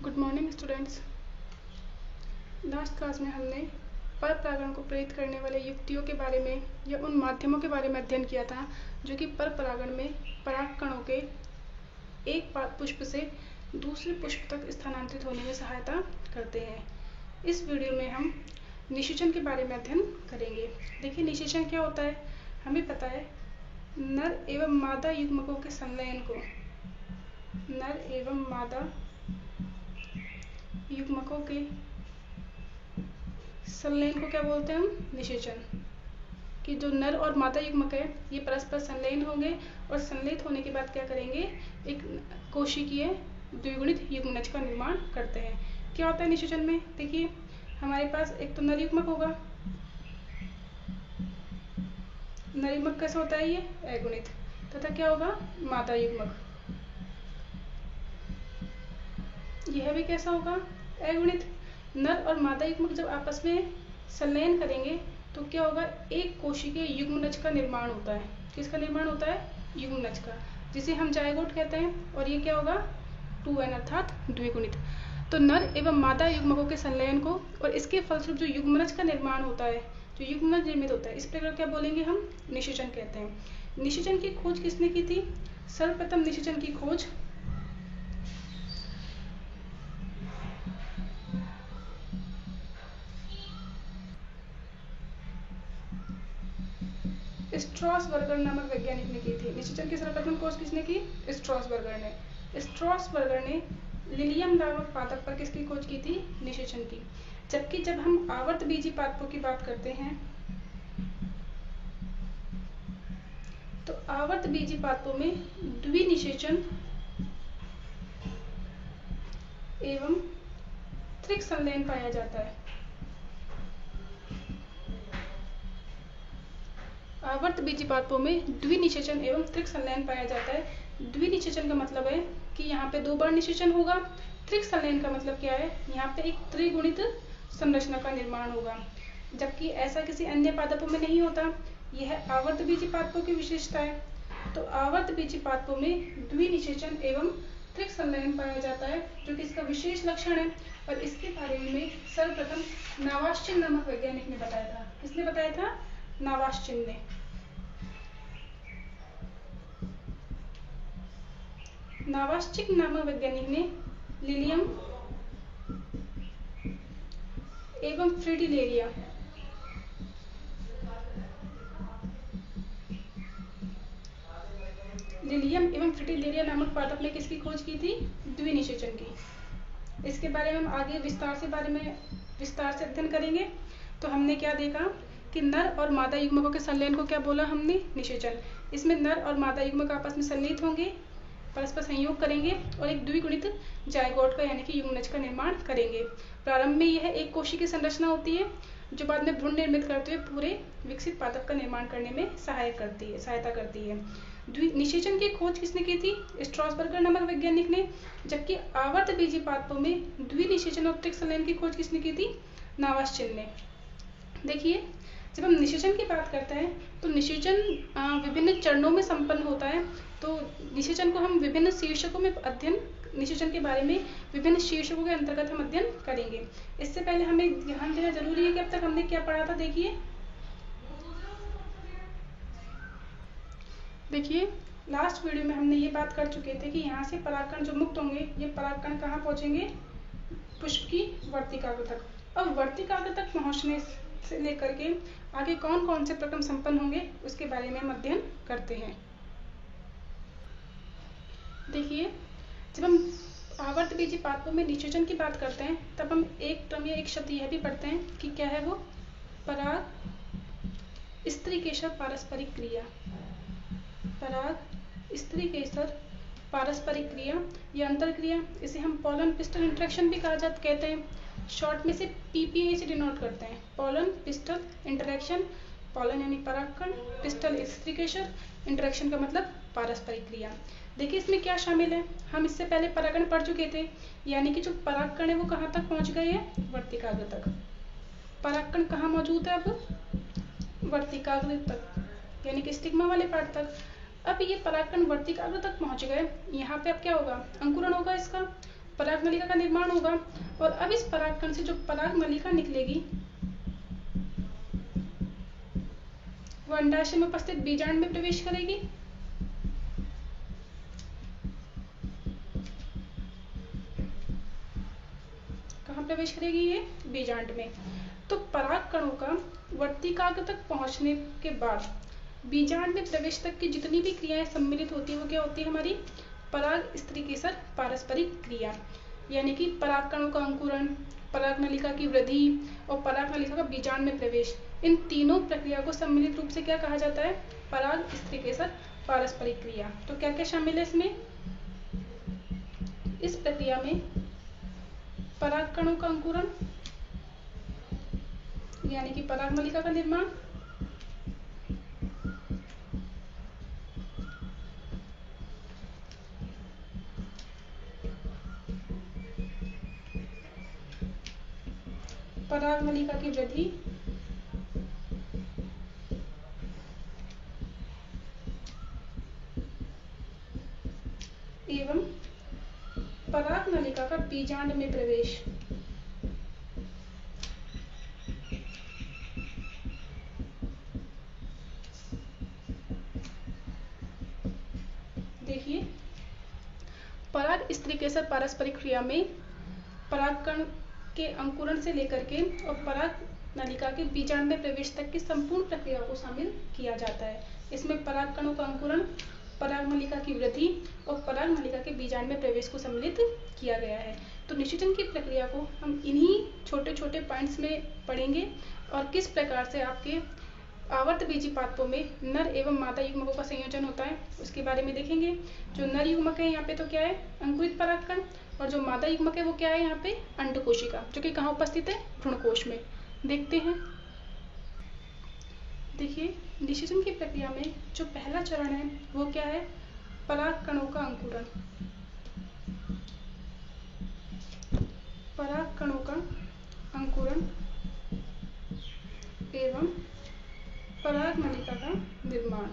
Good morning students. Last class में हमने पर परागण को प्रेरित करने वाले युक्तियों के बारे में या उन माध्यमों के बारे में अध्ययन किया था जो कि पर परागण में पराग कणों के एक पुष्प से दूसरे पुष्प तक स्थानांतरित होने में सहायता करते हैं। इस वीडियो में हम निषेचन के बारे में अध्ययन करेंगे। देखिए, निषेचन क्या होता है। हमें पता है नर एवं मादा युग्मकों के संलयन को नर एवं मादा युग्मकों के संलयन को क्या बोलते हैं हम? निषेचन। कि जो नर और मादा युग्मक है ये परस्पर संलयन होंगे और संलयित होने के बाद क्या करेंगे, एक कोशिकीय द्विगुणित युग्मनज का निर्माण करते हैं। क्या होता है निषेचन में? देखिए, हमारे पास एक तो नर युग्मक होगा। नर युग्मक कैसे होता है? ये अगुणित। तथा क्या होगा? मादा युग्मक। यह भी कैसा होगा? अगुणित। नर और मादा युग्मक जब आपस में संलयन करेंगे तो क्या होगा? एक कोशिकीय युग्मनज का निर्माण होता है। किसका निर्माण होता है? युग्मनज का, जिसे हम जायगोट कहते हैं। और ये क्या होगा? 2n अर्थात द्विगुणित। तो नर एवं मादा युग्मकों के संलयन को और इसके फलस्वरूप जो युग्मनज का निर्माण होता है, जो युग्मनज निर्मित होता है, इस प्रकार क्या बोलेंगे हम? निषेचन कहते हैं। निषेचन की खोज किसने की थी? सर्वप्रथम निषेचन की खोज स्ट्रॉसबर्गर नामक वैज्ञानिक ने की थी। निषेचन की सर्वप्रथम खोज किसने की? स्ट्रॉसबर्गर ने। स्ट्रॉसबर्गर ने लिलियम नामक पादप पर किसकी खोज की थी? निषेचन की। जबकि जब हम आवर्त बीजी पादपों की बात करते हैं तो आवर्त बीजी पादपों में द्विनिषेचन एवं त्रिक संलयन पाया जाता है। आवर्त बीजी पादपों में द्विनिषेचन एवं त्रिक संलयन पाया जाता है। द्विनिषेचन का मतलब है कि यहाँ पे 2 बार निषेचन होगा। त्रिक संलयन का मतलब क्या है? यहाँ पे एक त्रिगुणित संरचना का निर्माण होगा, जबकि ऐसा किसी अन्य पादपों में नहीं होता। यह आवर्त बीजी पादपों की विशेषता है। तो आवर्त बीजी पादपों में द्विनिषेचन एवं त्रिक संलयन पाया जाता है, जो कि इसका विशेष लक्षण है। और इसके बारे में सर्वप्रथम नावाश्चिन नामक वैज्ञानिक ने बताया था। किसने बताया था? नावाश्चिन ने। नावाश्चिन नामक वैज्ञानिक ने लिलियम एवं फ्रिटिलेरिया नामक पादप में किसकी खोज की थी? द्विनिषेचन की। इसके बारे में हम आगे विस्तार से अध्ययन करेंगे। तो हमने क्या देखा कि नर और मादा युग्मकों के संलयन को क्या बोला हमने? निषेचन। इसमें नर और मादा युग्मक आपस में संलयित होंगे, परस्पर संयोग करेंगे और एक द्विगुणित जायगोट का यानी कि युग्मनज का निर्माण करेंगे। प्रारंभ में यह एक कोशिकीय संरचना होती है, जो बाद में भ्रूण निर्मित करते हुए पूरे विकसित पादप का निर्माण करने में सहायता करती है। निषेचन की खोज किसने की थी? स्ट्रॉसबर्गर नामक वैज्ञानिक ने। जबकि आवर्त बीजी पादपों में द्विनिषेचन और त्रिक संलयन की खोज किसने की थी? नावाश्चिन ने। देखिए, जब हम निषेचन की बात करते हैं तो निषेचन विभिन्न चरणों में संपन्न होता है। तो निषेचन को हम विभिन्न शीर्षकों में निषेचन के बारे में विभिन्न शीर्षकों के अंतर्गत हम अध्ययन करेंगे। इससे पहले हमें ध्यान देना जरूरी है कि अब तक हमने क्या पढ़ा था। देखिए, लास्ट वीडियो में हमने ये बात कर चुके थे कि यहाँ से परागकण जो मुक्त होंगे, ये परागकण कहाँ पहुंचेंगे? पुष्प की वर्तिकाग्र तक। अब वर्तिकाग्र तक पहुंचने से लेकर के आगे कौन कौन से प्रक्रम संपन्न होंगे, उसके बारे में हम अध्ययन करते हैं। देखिए, जब हम आवर्त बीजी पादपों में निषेचन की बात करते हैं तब हम एक टर्म या एक शब्द यह भी पढ़ते हैं कि क्या है वो? पराग स्त्रीकेसर पारस्परिक क्रिया। पराग स्त्रीकेसर पारस्परिक क्रिया या अंतर क्रिया, इसे हम पॉलन पिस्टल इंटरेक्शन भी कहते हैं। शॉर्ट में से PPI से डिनोट करते हैं। Pollen pistol interaction. पॉलन यानी परागकण, पिस्टल स्त्रीकेसर, इंटरेक्शन का मतलब पारस्परिक क्रिया। देखिए, इसमें क्या शामिल है। हम इससे पहले परागण पढ़ चुके थे, यानी कि जो परागकण है वो कहाँ तक पहुंच गए हैं? वर्तिकाग्र तक। परागकण कहाँ मौजूद है अब? वर्तिकाग्र तक, यानी कि स्टिग्मा वाले पार्ट तक। अब ये परागकण वर्तिकाग्र तक पहुंच गए। यहाँ पे अब क्या होगा? अंकुरण होगा इसका। पराग नलिका का निर्माण होगा और अब इस परागकण से जो पराग नलिका निकलेगी वो अंडाशय में उपस्थित बीजांड में प्रवेश करेगी। कहाँ प्रवेश करेगी? ये बीजांड में। तो पराग कणों का वर्तिकाग्र तक पहुंचने के बाद बीजांड में प्रवेश तक की जितनी भी क्रियाएं सम्मिलित होती है वो क्या होती है? हमारी पराग स्त्रीकेसर पारस्परिक क्रिया, यानी कि पराग कणों का अंकुरण, पराग नलिका की वृद्धि और पराग नलिका का बीजांड में प्रवेश, इन तीनों प्रक्रिया को सम्मिलित रूप से क्या कहा जाता है? पराग स्त्रीकेसर पारस्परिक क्रिया। तो क्या क्या शामिल है इसमें? इस प्रक्रिया में पराग कणों का अंकुरण यानी कि पराग नलिका का निर्माण, पराग नलिका की वृद्धि, एवं पराग नलिका का बीजांड में प्रवेश। देखिए, पराग स्त्रीकेसर पारस्परिक क्रिया में परागकण के अंकुरण से लेकर के और पराग नलिका के बीजांड में प्रवेश तक की संपूर्ण प्रक्रिया को शामिल किया जाता है। इसमें पराग कणों का अंकुरण, पराग नलिका की वृद्धि और पराग नलिका के बीजांड में प्रवेश को सम्मिलित किया गया है। तो निषेचन की प्रक्रिया को हम इन्हीं छोटे छोटे पॉइंट्स में पढ़ेंगे और किस प्रकार से आपके आवर्त बीजी पादपों में नर एवं मादा युग्मकों का संयोजन होता है उसके बारे में देखेंगे। जो नर युग्मक है यहाँ पे तो क्या है? अंकुरित परागकण, और जो मादा युग्मक है वो क्या है? यहाँ पे अंडकोशिका, जो कि कहाँ उपस्थित है? भ्रूणकोश में। देखते हैं। देखिए, निषेचन की प्रक्रिया में जो पहला चरण है वो क्या है? पराग कणों का अंकुरण। पराग कणों का अंकुरण एवं पराग नलिका का निर्माण।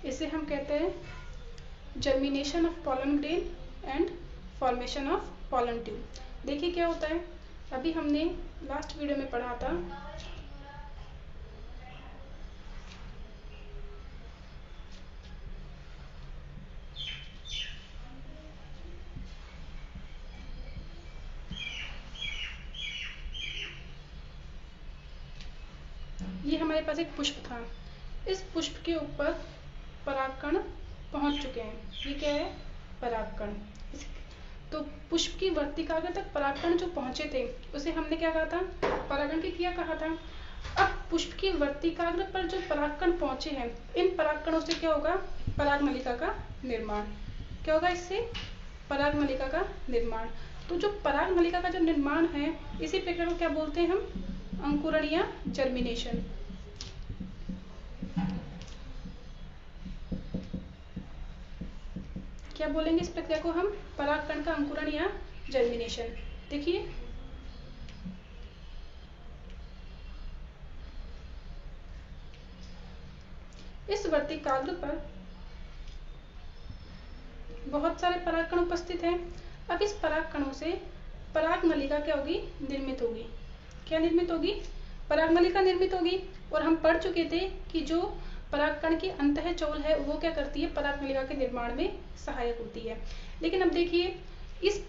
इसे हम कहते हैं germination of pollen grain and formation of pollen tube. देखिए क्या होता है, अभी हमने लास्ट वीडियो में पढ़ा था ये हमारे पास एक पुष्प था, इस पुष्प के ऊपर परागकण पहुंच चुके हैं। ये क्या है? परागकण। तो पुष्प की वर्तिकाग्र तक परागकण जो पहुंचे थे उसे हमने क्या कहा था? परागण की क्रिया कहा था। अब पुष्प की वर्तिकाग्र पर जो परागकण पहुंचे हैं, इन परागकणों से क्या होगा? पराग नलिका का निर्माण। क्या होगा इससे? पराग नलिका का निर्माण। तो जो पराग नलिका का जो निर्माण है, इसी प्रक्रिया को क्या बोलते हैं हम? अंकुरण या जर्मिनेशन। क्या बोलेंगे इस प्रक्रिया को हम? परागकण का अंकुरण या जर्मिनेशन। देखिए, इस वर्तिकाग्र पर बहुत सारे परागकण उपस्थित हैं। अब इस परागकणों से पराग नलिका क्या होगी? निर्मित होगी। क्या निर्मित होगी? पराग नलिका निर्मित होगी। और हम पढ़ चुके थे कि जो परागकण की अंतःचोल है वो क्या करती है? पराग नलिका के निर्माण में सहायक होती है। लेकिन अब देखिए, इस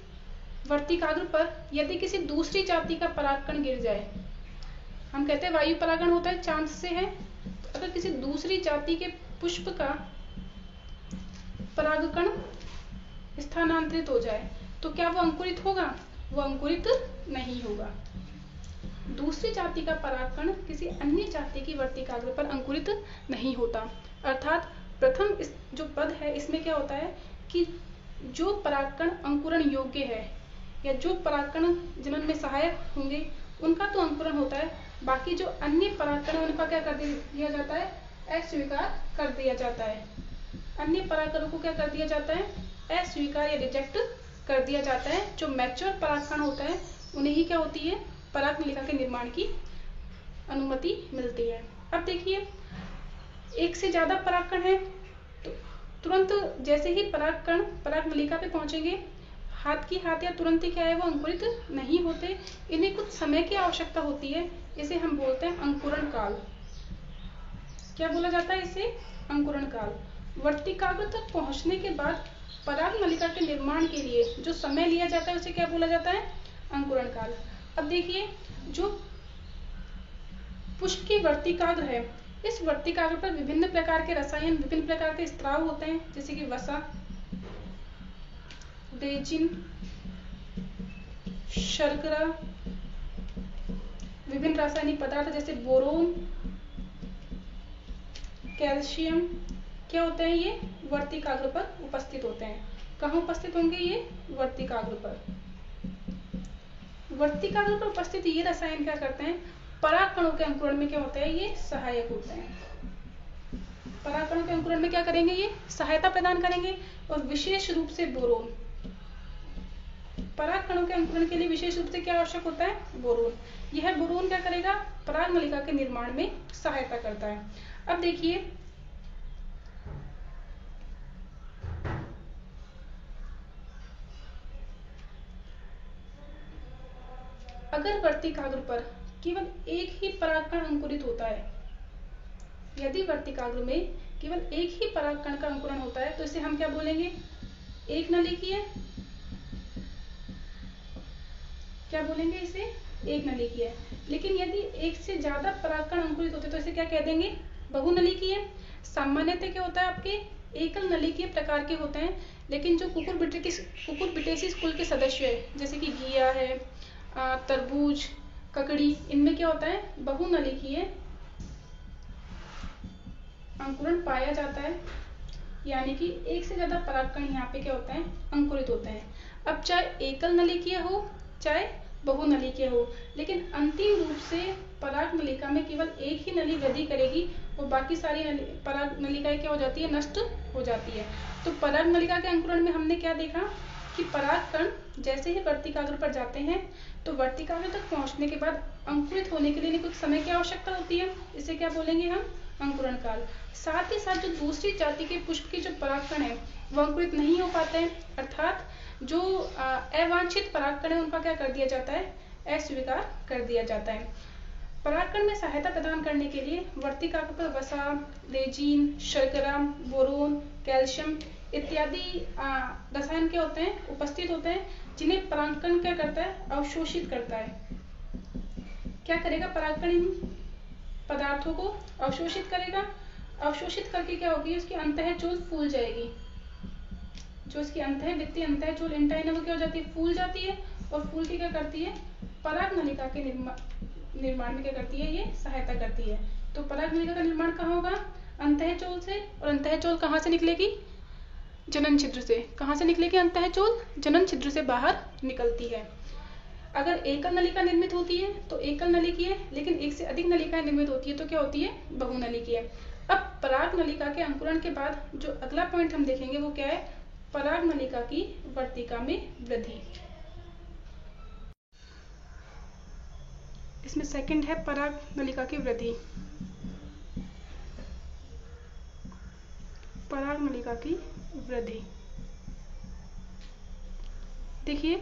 वर्तिकाग्र पर यदि किसी दूसरी जाति का परागकण गिर जाए, हम कहते हैं वायु परागण होता है, चांस से है। तो अगर किसी दूसरी जाति के पुष्प का परागकण स्थानांतरित हो जाए तो क्या वो अंकुरित होगा? वो अंकुरित नहीं होगा। दूसरी जाति का परागकण किसी अन्य जाति की वर्तिकाग्र पर अंकुरित नहीं होता। अर्थात प्रथम इस जो पद है इसमें क्या होता है कि जो परागकण अंकुरण योग्य है या जो परागकण जनन में सहायक होंगे उनका तो अंकुरण होता है, बाकी जो अन्य परागकण है उनका क्या कर दिया जाता है? अस्वीकार कर दिया जाता है। अन्य परागकणों को क्या कर दिया जाता है? अस्वीकार या रिजेक्ट कर दिया जाता है। जो मैच्योर परागकण होता है उन्हें ही क्या होती है? पराग नलिका के निर्माण की अनुमति मिलती है। अब देखिए, एक से ज्यादा परागकण है तो तुरंत जैसे ही परागकण पराग नलिका पे पहुंचेंगे, हाथ की हाथ या तुरंत ही क्या है वो अंकुरित नहीं होते, इन्हें कुछ समय की आवश्यकता होती है। इसे हम बोलते हैं अंकुरण काल। क्या बोला जाता है इसे? अंकुरण काल। वर्तिकाग्र तक पहुंचने के बाद पराग नलिका के निर्माण के लिए जो समय लिया जाता है उसे क्या बोला जाता है? अंकुरण काल। अब देखिए, जो पुष्प की वर्तिकाग्र है, इस वर्तिकाग्र पर विभिन्न प्रकार के रसायन, विभिन्न प्रकार के स्त्राव होते हैं, जैसे कि वसा, रेजिन, शर्करा, विभिन्न रासायनिक पदार्थ जैसे बोरोन, कैल्शियम, क्या होते हैं ये? वर्तिकाग्र पर उपस्थित होते हैं। कहाँ उपस्थित होंगे ये? वर्तिकाग्र पर। वर्तिकाग्र पर उपस्थित ये रसायन क्या करते हैं? परागकणों के अंकुरण में क्या होता है? ये सहायक होते हैं। परागकणों के अंकुरण में क्या करेंगे? ये सहायता प्रदान करेंगे। और विशेष रूप से बोरोन, परागकणों के अंकुरण के लिए विशेष रूप से क्या आवश्यक होता है? बोरोन। यह बोरोन क्या करेगा? पराग नलिका के निर्माण में सहायता करता है। अब देखिए, अगर वर्तिकाग्र पर केवल एक ही परागकण अंकुरित होता है, यदि वर्तिकाग्र में केवल एक ही परागकण का अंकुरण होता है तो इसे हम क्या बोलेंगे? एक नलिकीय। क्या बोलेंगे इसे? एक नलिकीय। लेकिन यदि एक से ज्यादा परागकण अंकुरित होते तो इसे क्या कह देंगे? बहुनलिकीय। सामान्यतः क्या होता है? आपके एकल नलिकीय प्रकार के होते हैं, लेकिन जो कुकुरबिटेसिस कुल के सदस्य है, जैसे कि घिया है, तरबूज, ककड़ी, इनमें क्या होता है? बहुनलिकीय अंकुरण पाया जाता है, यानी कि एक से ज्यादा परागकण यहाँ पे क्या होता है? अंकुरित होते हैं। अब चाहे एकल नलिकीय हो चाहे बहुनलिकीय हो, लेकिन अंतिम रूप से पराग नलिका में केवल एक ही नली वृद्धि करेगी और बाकी सारी पराग नलिकाएं क्या हो जाती है? नष्ट हो जाती है। तो पराग नलिका के अंकुरण में हमने क्या देखा कि परागकण जैसे ही वर्तिकाग्र पर जाते हैं तो वर्तिकाग्र तक पहुंचने के बाद अंकुरित होने के लिए कुछ समय की आवश्यकता होती है। इसे क्या बोलेंगे हम? अंकुरण काल। साथ ही साथ जो दूसरी जाति के पुष्प के जो परागकण है वो अंकुरित नहीं हो पाते हैं, अर्थात जो अवांछित परागकण है उनका क्या कर दिया जाता है? अस्वीकार कर दिया जाता है। परागकण में सहायता प्रदान करने के लिए वर्तिकाग्र पर वसा, रेजिन, शर्करा, बोरोन, कैल्शियम इत्यादि रसायन क्या होते हैं? उपस्थित होते हैं, जिन्हें परागकण क्या करता है? अवशोषित करता है। क्या करेगा? परागकण इन पदार्थों को अवशोषित करेगा। अवशोषित करके क्या होगी? उसकी अंतःचूल फूल जाएगी। जो इसकी वित्तीय अंतःचूल इंटाइन है वो क्या हो जाती है? फूल जाती है। और फूल की क्या करती है? पराग नलिका के निर्माण में क्या करती है? ये सहायता करती है। तो पराग नलिका का निर्माण कहाँ होगा? अंतःचूल से। और अंतःचूल कहाँ से निकलेगी? जनन छिद्र से। कहाँ से निकलेगी अंतःचूल? जनन छिद्र से बाहर निकलती है। अगर एकल नलिका निर्मित होती है तो एकल नलिकीय, लेकिन एक से अधिक नलिकाएं निर्मित होती है तो क्या होती है? बहुनलिकीय। अब पराग नलिका के अंकुरण के बाद जो अगला पॉइंट हम देखेंगे वो क्या है? पराग नलिका की वर्तिका में वृद्धि। इसमें सेकंड है पराग नलिका की वृद्धि। पराग नलिका की वृद्धि। देखिए,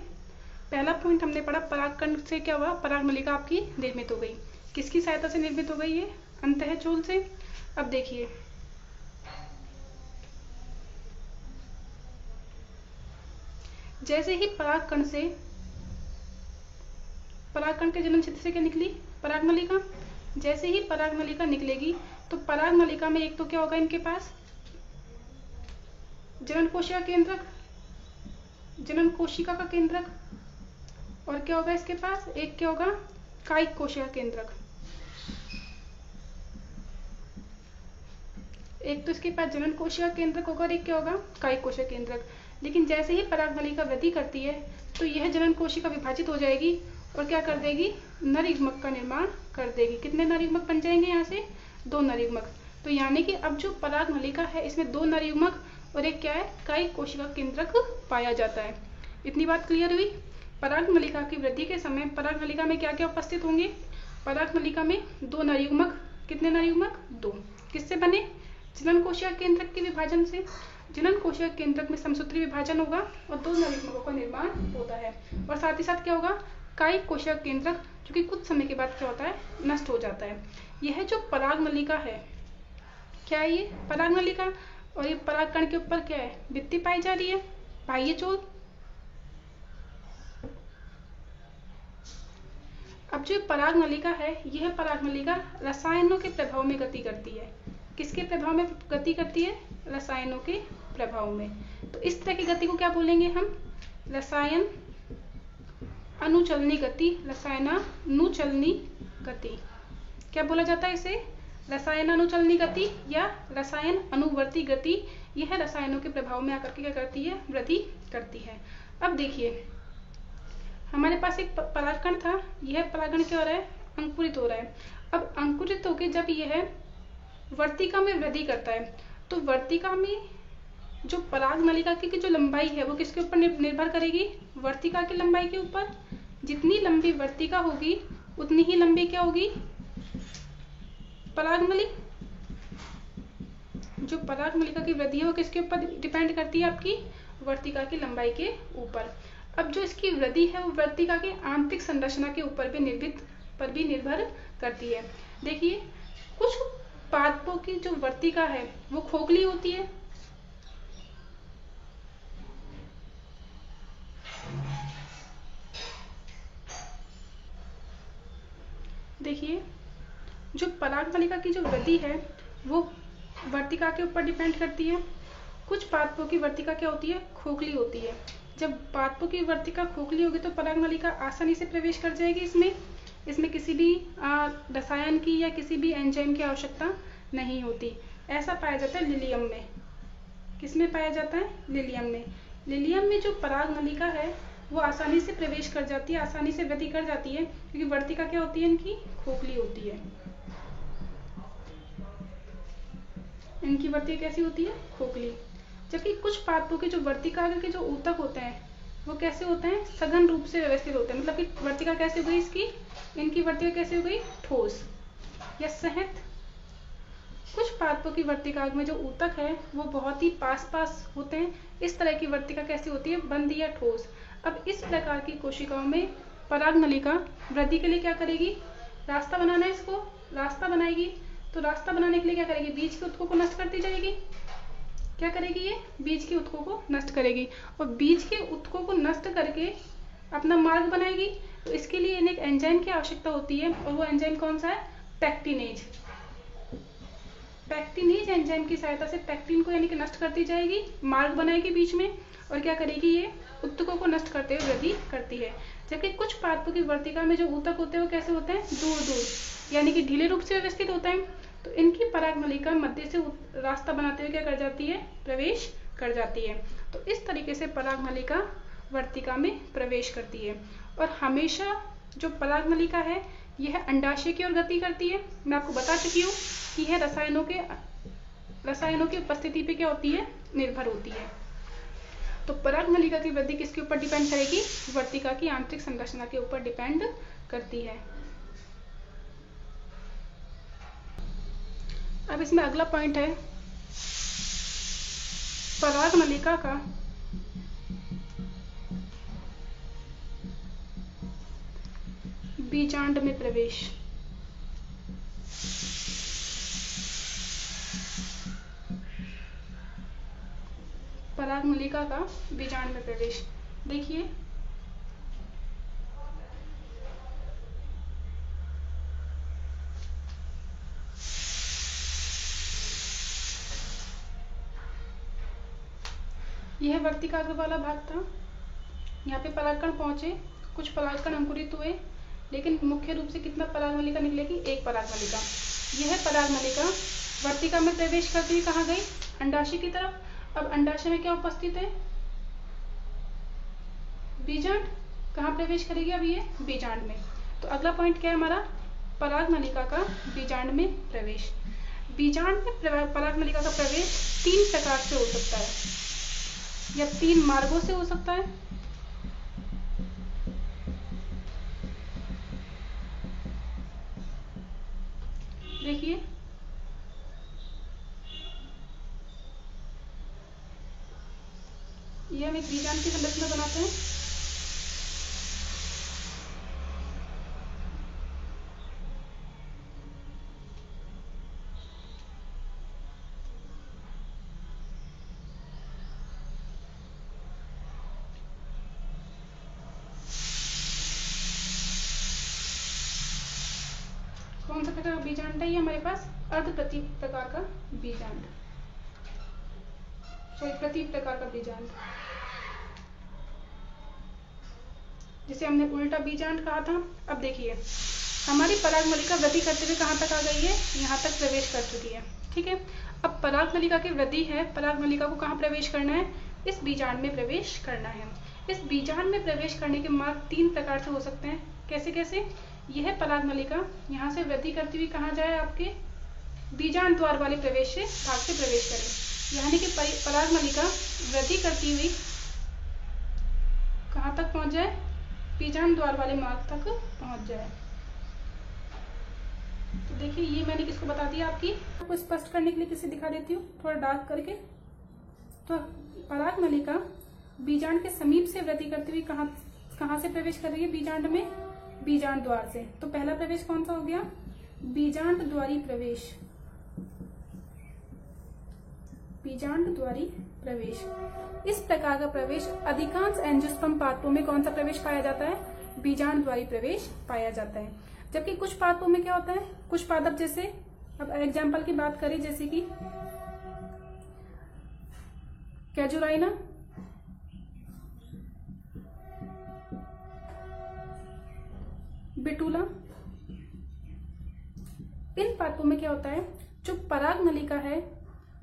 पहला पॉइंट हमने पढ़ा, परागकण से क्या हुआ? पराग नलिका आपकी निर्मित हो गई। किसकी सहायता से निर्मित हो गई? ये अंतःचूल से। अब देखिए, जैसे ही परागकण के जनन क्षेत्र से क्या निकली? पराग नलिका। जैसे ही पराग नलिका निकलेगी तो पराग नलिका में एक तो क्या होगा इनके पास? जनन कोशिका केंद्रक, जनन कोशिका का केंद्रक। और क्या होगा इसके पास? एक क्या होगा? कायिक कोशिका केंद्रक। एक तो इसके पास जनन कोशिका केंद्रक होगा और एक क्या होगा? कायिक कोशिका केंद्रक। लेकिन जैसे ही पराग नलिका वृद्धि करती है तो यह जनन कोशिका विभाजित हो जाएगी और क्या कर देगी? नर युग्मक का निर्माण कर देगी। कितने नर युग्मक बन जाएंगे यहाँ से? 2 नर युग्मक। तो यानी कि अब जो पराग नलिका है इसमें 2 नर युग्मक और एक क्या है? कायिक कोशिका केंद्रक पाया जाता है। इतनी बात क्लियर हुई? पराग नलिका की वृद्धि के समय पराग नलिका में क्या क्या उपस्थित होंगे? पराग नलिका में 2 नर युग्मक कितने नरयुग्मक? 2। किससे बने? जनन कोशिका केंद्रक के विभाजन से। जनन कोशिका केंद्रक में समसूत्री विभाजन होगा और 2 नरयुग्मकों का निर्माण होता है। और साथ ही साथ क्या होगा? कायिक कोशिका केंद्रक, जो कि कुछ समय के बाद क्या होता है? नष्ट हो जाता है। यह जो पराग नलिका है, क्या है ये? पराग नलिका। और ये परागकण के ऊपर क्या है? भित्ति पाई जा रही है, बाह्य चोल। अब जो पराग नलिका है, यह पराग नलिका रसायनों के प्रभाव में गति करती है। किसके प्रभाव में गति करती है? रसायनों के प्रभाव में। तो इस तरह की गति को क्या बोलेंगे हम? रसायन अनुचलनी गति, रसायनानुचलनी गति। क्या बोला जाता है इसे? रसायनानुचलनी गति या रसायन अनुवर्ती गति। यह रसायनों के प्रभाव में आकर के क्या करती है? वृद्धि करती है। अब देखिए, हमारे पास एक परागकण था, यह परागकण क्या हो रहा है? अंकुरित हो रहा है। अब अंकुरित होकर जब यह वर्तिका में वृद्धि करता है, तो वर्तिका में जो पराग नलिका की जो लंबाई है वो किसके ऊपर निर्भर करेगी? वर्तिका की लंबाई के ऊपर। जितनी लंबी वर्तिका होगी उतनी ही लंबी क्या होगी? पराग नली। जो पराग नलिका की वृद्धि है वो किसके ऊपर डिपेंड करती है? आपकी वर्तिका की लंबाई के ऊपर। अब जो इसकी वृद्धि है वो वर्तिका की आंतरिक संरचना के ऊपर भी निर्भर करती है। देखिए, कुछ पादपों की जो वर्तिका है वो खोखली होती है। देखिए, जो पराग नलिका की जो वृद्धि है वो वर्तिका के ऊपर डिपेंड करती है। कुछ पादपों की वर्तिका क्या होती है? खोखली होती है। जब पादपों की वर्तिका खोखली होगी तो पराग नलिका आसानी से प्रवेश कर जाएगी इसमें किसी भी रसायन की या किसी भी एंजाइम की आवश्यकता नहीं होती। ऐसा पाया जाता है लिलियम में। किसमें पाया जाता है? लिलियम में। लिलियम में जो पराग नलिका है वो आसानी से प्रवेश कर जाती है, आसानी से वृद्धि कर जाती है, क्योंकि वर्तिका क्या होती है? इनकी खोखली होती है। इनकी वर्तिका कैसी होती है? खोखली। जबकि कुछ पादपों की जो वर्तिका के जो ऊतक होते हैं वो कैसे होते हैं? सघन रूप से व्यवस्थित होते हैं। मतलब कि वर्तिका कैसे हो गई इसकी? इनकी वर्तिका कैसे हो गई? ठोस या संहत। कुछ पादपों की वर्तिका में जो ऊतक है वो बहुत ही पास होते हैं। इस तरह की वर्तिका कैसी होती है? बंद या ठोस। अब इस प्रकार की कोशिकाओं में पराग नलिका वृद्धि के लिए क्या करेगी? रास्ता बनाना है इसको, रास्ता बनाएगी। तो रास्ता बनाने के लिए क्या करेगी? बीज के ऊतकों को नष्ट करती जाएगी। क्या करेगी ये? बीज के ऊतकों को नष्ट करेगी और बीज के ऊतकों को नष्ट करके अपना मार्ग बनाएगी। तो इसके लिए इन्हें एक एंजाइम की आवश्यकता होती है और वो एंजाइम कौन सा है? पैक्टिनेज। पैक्टिनेज एंजाइम की सहायता से पैक्टिन को यानी कि नष्ट करती जाएगी, मार्ग बनाएगी बीच में, और क्या करेगी? ये ऊतकों को नष्ट करते हुए वृद्धि करती है। जबकि कुछ पादपों की वर्तिका में जो ऊतक होते हैं वो कैसे होते हैं? दूर यानी कि ढीले रूप से व्यवस्थित होते हैं। तो इनकी पराग नलिका मध्य से रास्ता बनाते हुए क्या कर जाती है? प्रवेश कर जाती है। तो इस तरीके से पराग नलिका वर्तिका में प्रवेश करती है। और हमेशा जो पराग नलिका है यह अंडाशय की ओर गति करती है। मैं आपको बता चुकी हूँ कि यह रसायनों की उपस्थिति पे क्या होती है? निर्भर होती है। तो पराग नलिका की वृद्धि किसके ऊपर डिपेंड करेगी? वर्तिका की आंतरिक संरचना के ऊपर डिपेंड करती है। अब इसमें अगला पॉइंट है पराग नलिका का बीजांड में प्रवेश। पराग नलिका का बीजांड में प्रवेश। देखिए, यह वर्तिका वाला भाग था। यहाँ पे परागकण पहुंचे, कुछ परागकण अंकुरित हुए, लेकिन मुख्य रूप से कितना पराग नलिका निकलेगी? एक पराग नलिका। यह पराग नलिका वर्तिका में प्रवेश करती हुई कहाँ गई? अंडाशय की तरफ। अब अंडाशय में क्या उपस्थित है? बीजांड। कहाँ प्रवेश करेगी अब ये? बीजांड में। तो अगला पॉइंट क्या है हमारा? पराग नलिका का बीजांड में प्रवेश। बीजांड में पराग नलिका का प्रवेश 3 प्रकार से हो सकता है या 3 मार्गों से हो सकता है। देखिए ये हम एक बीजांड की संरचना बनाते हैं। कौन सा प्रकार का बीजांड है ये हमारे पास? अर्ध प्रति प्रकार का बीजांड, सॉरी प्रति प्रकार का बीजांड, जिसे हमने उल्टा बीजांड कहा था। अब देखिए हमारी परागमलिका वृद्धि करते हुए कहाँ तक आ गई है? यहाँ तक प्रवेश कर चुकी है। ठीक है, अब परागमलिका की वृद्धि है, परागमलिका को कहाँ प्रवेश करना है? इस बीजांड में प्रवेश करना है। इस बीजांड में प्रवेश करने के मार्ग 3 प्रकार से हो सकते हैं। कैसे कैसे? यह परागमलिका यहाँ से वृद्धि करती हुई कहाँ जाए? आपके बीजांड द्वार वाले प्रवेश से भाग से प्रवेश करे, यानी कि परागमलिका वृद्धि करती हुई कहाँ तक पहुंच जाए? बीजांड द्वार वाले मार्ग तक पहुंच जाए। तो देखिए ये मैंने किसको बता दिया, आपकी आपको स्पष्ट करने के लिए किसे दिखा देती हूँ थोड़ा डार्क करके। तो परागमलिका बीजांड के समीप से वृद्धि करती हुई कहाँ से प्रवेश कर रही है? बीजांड में बीजांड द्वार से। तो पहला प्रवेश कौन सा हो गया? बीजांड द्वारी प्रवेश, बीजांड द्वारी प्रवेश। इस प्रकार का प्रवेश अधिकांश एंजियोस्पर्म पादपों में कौन सा प्रवेश पाया जाता है? बीजांड द्वारी प्रवेश पाया जाता है। जबकि कुछ पादपों में क्या होता है? कुछ पादप जैसे, अब एग्जाम्पल की बात करें जैसे कि कैजुराइना, बिटूला, इन पादपों में क्या होता है? जो परागमलिका है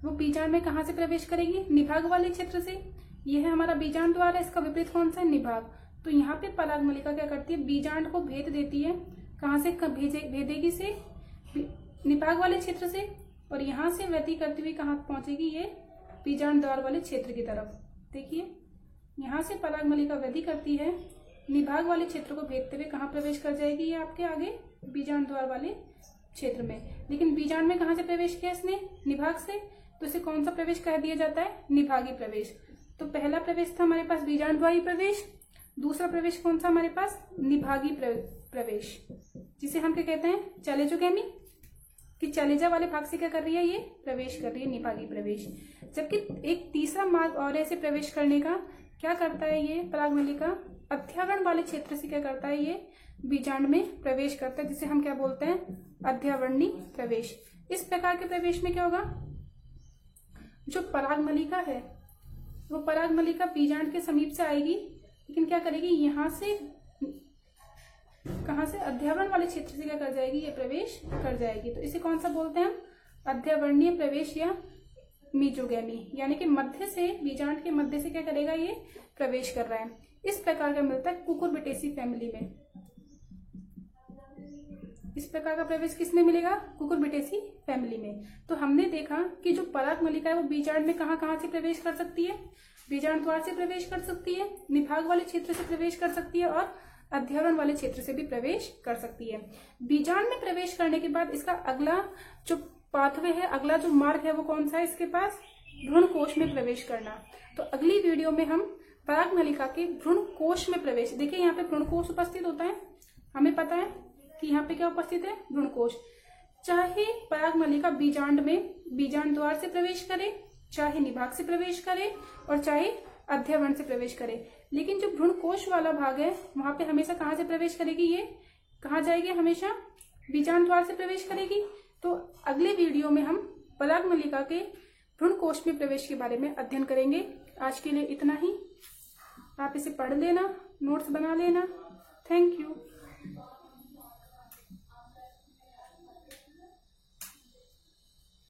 वो बीजांड में कहाँ से प्रवेश करेगी? निभाग वाले क्षेत्र से। यह है हमारा बीजांड द्वार है, इसका विपरीत कौन सा है? निभाग। तो यहाँ पे परागमलिका क्या करती है? बीजांड को भेद देती है। कहाँ से भेदेगी? से निभाग वाले क्षेत्र से, और यहाँ से वृद्धि करती हुई कहाँ पहुंचेगी? ये बीजांड द्वार वाले क्षेत्र की तरफ। देखिए यहाँ से परागमलिका वृद्धि करती है, निभाग वाले क्षेत्र को भेदते हुए कहाँ प्रवेश कर जाएगी? ये आपके आगे बीजांड द्वार वाले क्षेत्र में। लेकिन बीजांड में कहाँ से प्रवेश किया इसने? निभाग से। तो इसे कौन सा प्रवेश कह दिया जाता है? निभागी प्रवेश। तो पहला प्रवेश था हमारे पास बीजांड द्वारी प्रवेश, दूसरा प्रवेश कौन सा हमारे पास? निभागी प्रवेश, जिसे हम क्या कहते हैं? चैलेजोगैमी, कि चैलेजा वाले भाग से क्या कर रही है? ये प्रवेश कर रही है, निभागी प्रवेश। जबकि एक तीसरा मार्ग और ऐसे प्रवेश करने का क्या करता है ये परागमलिका? अध्यावरण वाले क्षेत्र से क्या करता है? ये बीजांड में प्रवेश करता है, जिसे हम क्या बोलते हैं? अध्यावरणी प्रवेश। इस प्रकार के प्रवेश में क्या होगा? जो परागमलिका है वो परागमलिका बीजांड के समीप से आएगी, लेकिन क्या करेगी? यहाँ से कहाँ से? अध्यावरण वाले क्षेत्र से क्या कर जाएगी? ये प्रवेश कर जाएगी। तो इसे कौन सा बोलते हैं? अध्यावरणीय प्रवेश या मीजोगैमी, यानी कि मध्य से, बीजांड के मध्य से क्या करेगा? ये प्रवेश कर रहा है। इस प्रकार का मिलता है कुकुरबिटेसी फैमिली में। इस प्रकार का प्रवेश किसमें मिलेगा? कुकुरबिटेसी फैमिली में। तो हमने देखा कि जो परागमलिका है वो बीजांड में कहाँ से प्रवेश कर सकती है? बीजांड द्वार से प्रवेश कर सकती है, निभाग वाले क्षेत्र से प्रवेश कर सकती है, और अध्यावरण वाले क्षेत्र से भी प्रवेश कर सकती है। बीजांड में प्रवेश करने के बाद इसका अगला जो पाथवे है, अगला जो मार्ग है वो कौन सा है इसके पास? भ्रूणकोश में प्रवेश करना। तो अगली वीडियो में हम परागमलिका के भ्रूणकोश में प्रवेश, देखिए यहाँ पे भ्रूणकोश उपस्थित होता है, हमें पता है कि यहाँ पे क्या उपस्थित है? भ्रूणकोश। चाहे परागमलिका बीजांड में बीजांड द्वार से प्रवेश करे, चाहे निभाग से प्रवेश करे, और चाहे अध्यावरण से प्रवेश करे, लेकिन जो भ्रूणकोश वाला भाग है वहां पे हमेशा कहाँ से प्रवेश करेगी? ये कहाँ जाएगी? हमेशा बीजांड द्वार से प्रवेश करेगी। तो अगले वीडियो में हम परागमलिका के भ्रूणकोश में प्रवेश के बारे में अध्ययन करेंगे। आज के लिए इतना ही। आप इसे पढ़ लेना, नोट्स बना लेना। Thank you.